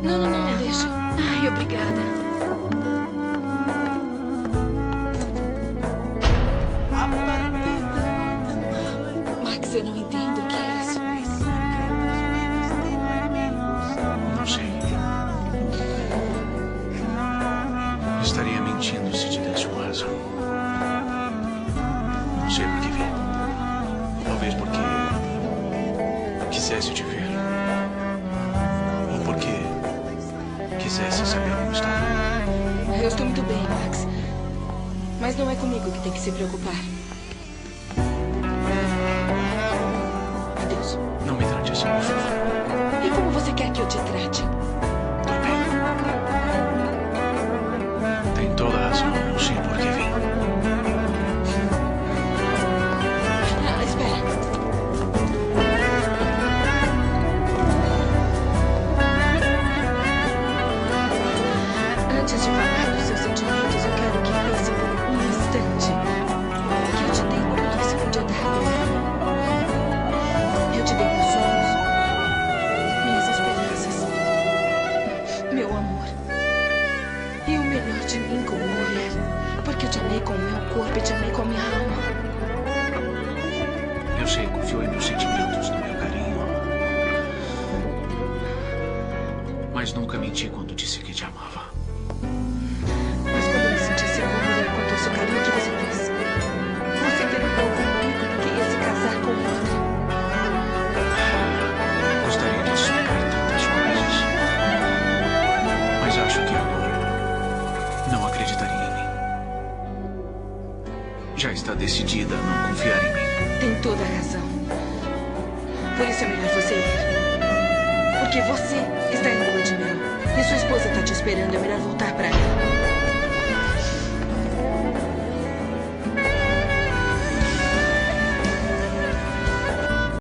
Não, não, não, deixa. Ai, obrigada. Max, eu não entendo o que é isso. Não sei. Estaria mentindo se te desse uma razão. Não sei por que vim. Talvez porque quisesse te ver. Ou porque quisesse saber como estava. Eu estou muito bem, Max. Mas não é comigo que tem que se preocupar. Adeus. Não me trate assim, por favor. E como você quer que eu te trate? Tudo bem. Tem toda a razão. Não sei por que vim. Ah, espera. Antes de falar dos seus sentimentos, eu quero que pense por um instante que eu te dei tudo que se podia dar. Eu te dei meus sonhos, minhas esperanças, meu amor e o melhor de mim como mulher, porque eu te amei com o meu corpo e te amei com a minha alma. Eu sei, confiou em meus sentimentos, no meu carinho. Mas nunca menti quando disse que te amava. Mas quando eu me senti segura e quanto ao seu carinho, o que você fez? Você perguntou comigo que ia se casar com outra. Gostaria de te explicar tantas coisas. Mas acho que agora não acreditaria em mim. Já está decidida a não confiar em mim. Tem toda a razão. Por isso é melhor você ir. Porque você está em lua de mel. E sua esposa está te esperando. É melhor voltar para ela.